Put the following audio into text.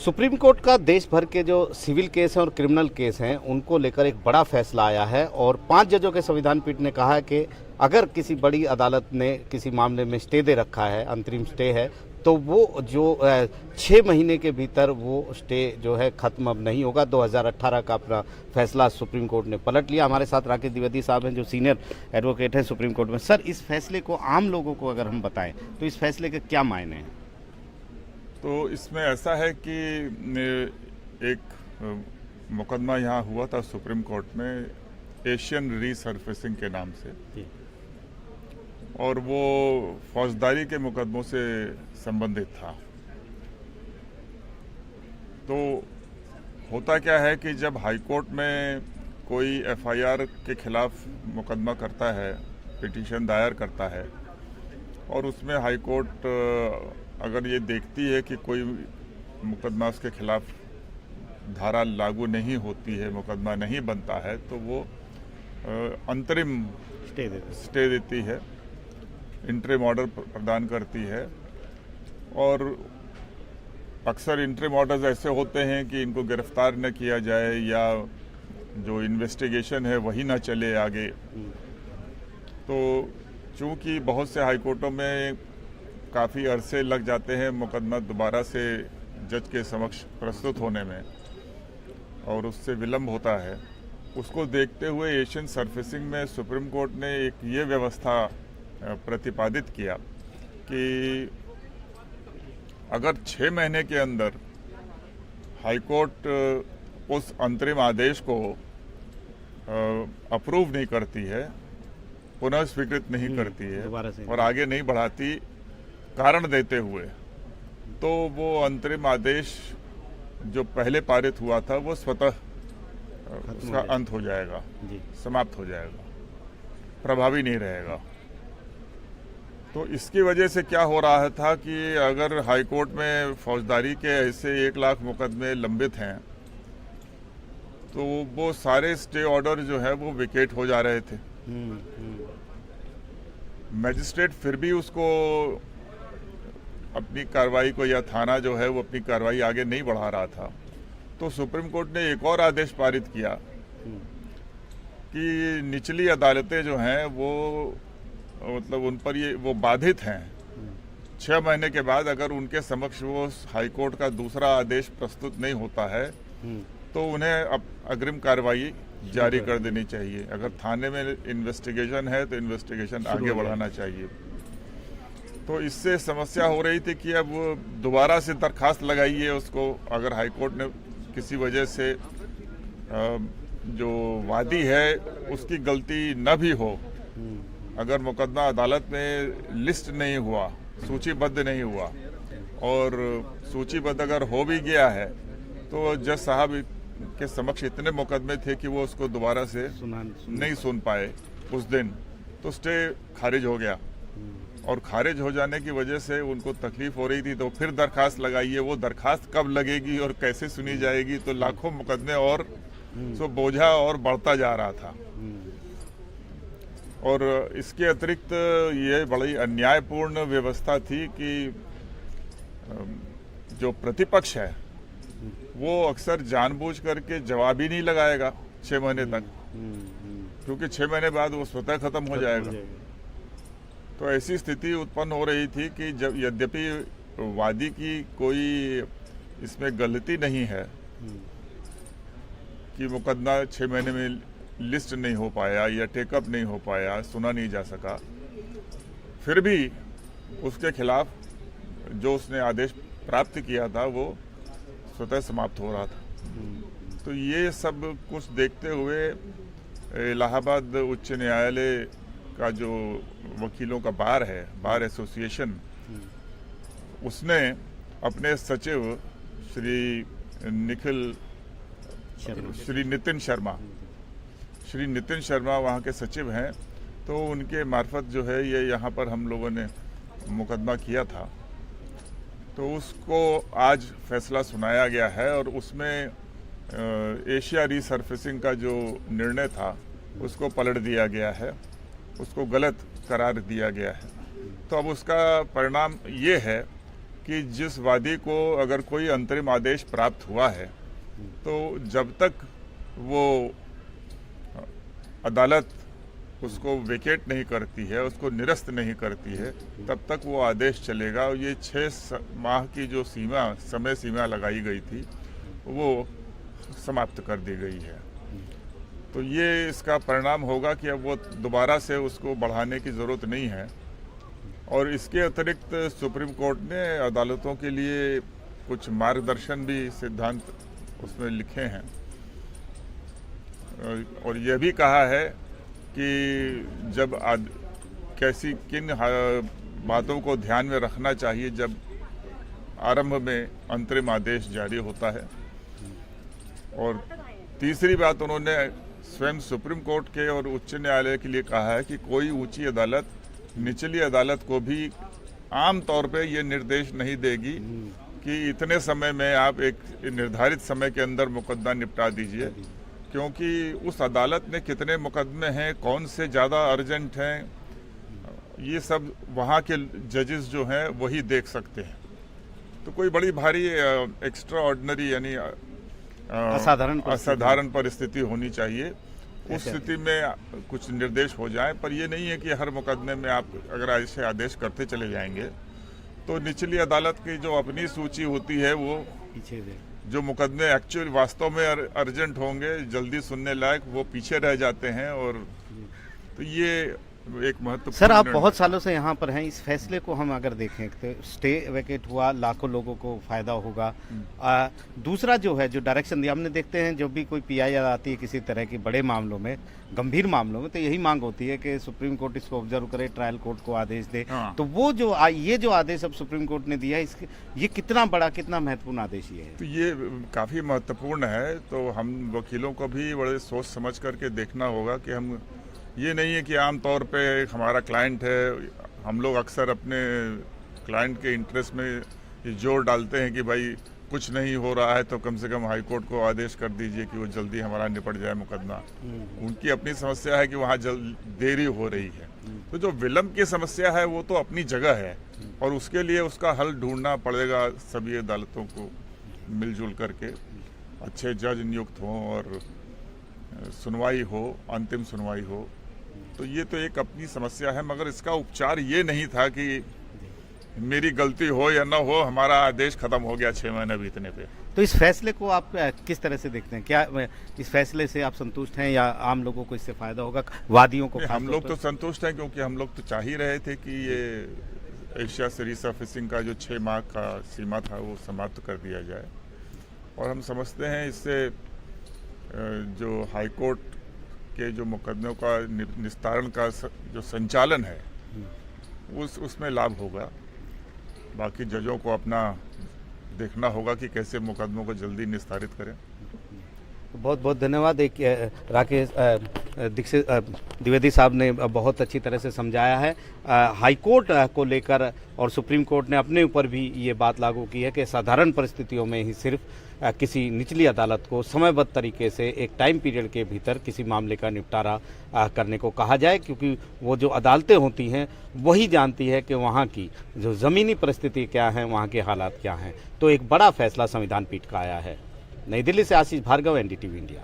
Supreme court का देश भर के जो सिविल केस हैं और क्रिमिनल केस हैं उनको लेकर एक बड़ा फैसला आया है और 5 जजों के संविधान पीठ ने कहा है कि अगर किसी बड़ी अदालत ने किसी मामले में स्टे दे रखा है, अंतरिम स्टे है, तो वो जो 6 महीने के भीतर वो स्टे जो है खत्म अब नहीं होगा। 2018 का अपना फैसला सुप्रीम कोर्ट ने पलट लिया। हमारे साथ राकेश द्विवेदी साहब हैं जो सीनियर एडवोकेट हैं सुप्रीम कोर्ट में। सर, इस फैसले को आम लोगों को अगर हम बताएं तो इस फैसले के क्या मायने हैं? तो इसमें ऐसा है कि एक मुकदमा यहाँ हुआ था सुप्रीम कोर्ट में एशियन रीसर्फेसिंग के नाम से, और वो फौजदारी के मुकदमों से संबंधित था। तो होता क्या है कि जब हाई कोर्ट में कोई एफआईआर के खिलाफ मुकदमा करता है, पिटीशन दायर करता है, और उसमें हाई कोर्ट अगर ये देखती है कि कोई मुकदमा उसके खिलाफ धारा लागू नहीं होती है, मुकदमा नहीं बनता है, तो वो अंतरिम स्टे देती है, इंटरिम ऑर्डर प्रदान करती है। और अक्सर इंटरिम ऑर्डर्स ऐसे होते हैं कि इनको गिरफ्तार न किया जाए या जो इन्वेस्टिगेशन है वही ना चले आगे। तो चूंकि बहुत से हाई कोर्टों में काफ़ी अरसे लग जाते हैं मुकदमा दोबारा से जज के समक्ष प्रस्तुत होने में, और उससे विलम्ब होता है, उसको देखते हुए एशियन सरफेसिंग में सुप्रीम कोर्ट ने एक ये व्यवस्था प्रतिपादित किया कि अगर 6 महीने के अंदर हाई कोर्ट उस अंतरिम आदेश को अप्रूव नहीं करती है, पुनः स्वीकृत नहीं करती है और आगे नहीं बढ़ाती कारण देते हुए, तो वो अंतरिम आदेश जो पहले पारित हुआ था वो स्वतः उसका अंत हो जाएगा, समाप्त हो जाएगा, प्रभावी नहीं रहेगा। तो इसकी वजह से क्या हो रहा था कि अगर हाई कोर्ट में फौजदारी के ऐसे 1 लाख मुकदमे लंबित हैं, तो वो सारे स्टे ऑर्डर जो है वो विकेट हो जा रहे थे। मैजिस्ट्रेट फिर भी उसको अपनी कार्रवाई को, या थाना जो है वो अपनी कार्रवाई आगे नहीं बढ़ा रहा था। तो सुप्रीम कोर्ट ने एक और आदेश पारित किया कि निचली अदालतें जो हैं वो मतलब उन पर ये वो बाधित हैं। 6 महीने के बाद अगर उनके समक्ष वो हाई कोर्ट का दूसरा आदेश प्रस्तुत नहीं होता है तो उन्हें अब अग्रिम कार्रवाई जारी कर देनी चाहिए। अगर थाने में इन्वेस्टिगेशन है तो इन्वेस्टिगेशन आगे बढ़ाना चाहिए। तो इससे समस्या हो रही थी कि अब दोबारा से दरखास्त लगाइए उसको, अगर हाई कोर्ट ने किसी वजह से जो वादी है उसकी गलती न भी हो, अगर मुकदमा अदालत में लिस्ट नहीं हुआ, सूचीबद्ध नहीं हुआ, और सूचीबद्ध अगर हो भी गया है तो जज साहब के समक्ष इतने मुकदमे थे कि वो उसको दोबारा से नहीं सुन पाए उस दिन, तो स्टे खारिज हो गया। और खारिज हो जाने की वजह से उनको तकलीफ हो रही थी, तो फिर दरखास्त लगाइए। वो दरखास्त कब लगेगी और कैसे सुनी जाएगी, तो लाखों मुकदमे और सो बोझा और बढ़ता जा रहा था। और इसके अतिरिक्त ये बड़ी अन्यायपूर्ण व्यवस्था थी कि जो प्रतिपक्ष है वो अक्सर जानबूझ करके जवाब ही नहीं लगाएगा 6 महीने तक, क्योंकि 6 महीने बाद वो स्वतः खत्म हो जाएगा। तो ऐसी स्थिति उत्पन्न हो रही थी कि जब यद्यपि वादी की कोई इसमें गलती नहीं है कि मुकदमा 6 महीने में लिस्ट नहीं हो पाया या टेकअप नहीं हो पाया, सुना नहीं जा सका, फिर भी उसके खिलाफ जो उसने आदेश प्राप्त किया था वो स्वतः समाप्त हो रहा था। तो ये सब कुछ देखते हुए इलाहाबाद उच्च न्यायालय का जो वकीलों का बार है, बार एसोसिएशन, उसने अपने सचिव श्री नितिन शर्मा वहाँ के सचिव हैं, तो उनके मार्फत जो है ये यहाँ पर हम लोगों ने मुकदमा किया था। तो उसको आज फैसला सुनाया गया है और उसमें एशिया रीसर्फेसिंग का जो निर्णय था उसको पलट दिया गया है, उसको गलत करार दिया गया है। तो अब उसका परिणाम ये है कि जिस वादी को अगर कोई अंतरिम आदेश प्राप्त हुआ है तो जब तक वो अदालत उसको वेकेट नहीं करती है, उसको निरस्त नहीं करती है, तब तक वो आदेश चलेगा। और ये 6 माह की जो समय सीमा लगाई गई थी वो समाप्त कर दी गई है। तो ये इसका परिणाम होगा कि अब वो दोबारा से उसको बढ़ाने की ज़रूरत नहीं है। और इसके अतिरिक्त सुप्रीम कोर्ट ने अदालतों के लिए कुछ मार्गदर्शन भी सिद्धांत उसमें लिखे हैं और यह भी कहा है कि जब किन बातों को ध्यान में रखना चाहिए जब आरंभ में अंतरिम आदेश जारी होता है। और तीसरी बात उन्होंने स्वयं सुप्रीम कोर्ट के और उच्च न्यायालय के लिए कहा है कि कोई ऊंची अदालत निचली अदालत को भी आम तौर पे ये निर्देश नहीं देगी कि इतने समय में आप एक निर्धारित समय के अंदर मुकदमा निपटा दीजिए, क्योंकि उस अदालत में कितने मुकदमे हैं, कौन से ज़्यादा अर्जेंट हैं, ये सब वहाँ के जजेस जो हैं वही देख सकते हैं। तो कोई बड़ी भारी एक्स्ट्रा ऑर्डिनरी यानी असाधारण परिस्थिति होनी चाहिए, उस स्थिति में कुछ निर्देश हो जाए। पर ये नहीं है कि हर मुकदमे में आप अगर ऐसे आदेश करते चले जाएंगे तो निचली अदालत की जो अपनी सूची होती है वो पीछे जो मुकदमे एक्चुअल वास्तव में अर्जेंट होंगे, जल्दी सुनने लायक, वो पीछे रह जाते हैं। और तो ये एक महत्वपूर्ण। सर, आप बहुत सालों से यहाँ पर हैं, इस फैसले को हम अगर देखें तो स्टे वैकेट हुआ, लाखों लोगों को फायदा होगा। दूसरा जो है जो डायरेक्शन दिया, हमने देखते हैं जब भी कोई PIR आती है किसी तरह की बड़े मामलों में, गंभीर मामलों में, तो यही मांग होती है कि सुप्रीम कोर्ट इसको ऑब्जर्व करे, ट्रायल कोर्ट को आदेश दे। तो वो जो ये जो आदेश अब सुप्रीम कोर्ट ने दिया है, ये कितना बड़ा, कितना महत्वपूर्ण आदेश ये है? तो ये काफ़ी महत्वपूर्ण है। तो हम वकीलों को भी बड़े सोच समझ करके देखना होगा कि हम ये नहीं है कि आम तौर पे हमारा क्लाइंट है, हम लोग अक्सर अपने क्लाइंट के इंटरेस्ट में ये जोर डालते हैं कि भाई कुछ नहीं हो रहा है तो कम से कम हाई कोर्ट को आदेश कर दीजिए कि वो जल्दी हमारा निपट जाए मुकदमा। उनकी अपनी समस्या है कि वहाँ देरी हो रही है। तो जो विलम्ब की समस्या है वो तो अपनी जगह है और उसके लिए उसका हल ढूंढना पड़ेगा सभी अदालतों को मिलजुल करके। अच्छे जज नियुक्त हों और सुनवाई हो, अंतिम सुनवाई हो। तो ये तो एक अपनी समस्या है, मगर इसका उपचार ये नहीं था कि मेरी गलती हो या ना हो, हमारा आदेश खत्म हो गया 6 महीने बीतने पे। तो इस फैसले को आप किस तरह से देखते हैं? क्या इस फैसले से आप संतुष्ट हैं या आम लोगों को इससे फायदा होगा, वादियों को? हम लोग तो संतुष्ट हैं, क्योंकि हम लोग तो चाह ही रहे थे कि ये एशिया से रिसर्फेसिंग का जो 6 माह का सीमा था वो समाप्त कर दिया जाए। और हम समझते हैं इससे जो हाई कोर्ट के जो मुकदमों का निस्तारण का जो संचालन है उसमें लाभ होगा। बाकी जजों को अपना देखना होगा कि कैसे मुकदमों को जल्दी निस्तारित करें। बहुत बहुत धन्यवाद। एक राकेश दीक्षित द्विवेदी साहब ने बहुत अच्छी तरह से समझाया है हाई कोर्ट को लेकर, और सुप्रीम कोर्ट ने अपने ऊपर भी ये बात लागू की है कि साधारण परिस्थितियों में ही सिर्फ किसी निचली अदालत को समयबद्ध तरीके से एक टाइम पीरियड के भीतर किसी मामले का निपटारा करने को कहा जाए, क्योंकि वो जो अदालतें होती हैं वही जानती है कि वहाँ की जो ज़मीनी परिस्थिति क्या है, वहाँ के हालात क्या हैं। तो एक बड़ा फैसला संविधान पीठ का आया है। नई दिल्ली से आशीष भार्गव, NDTV इंडिया।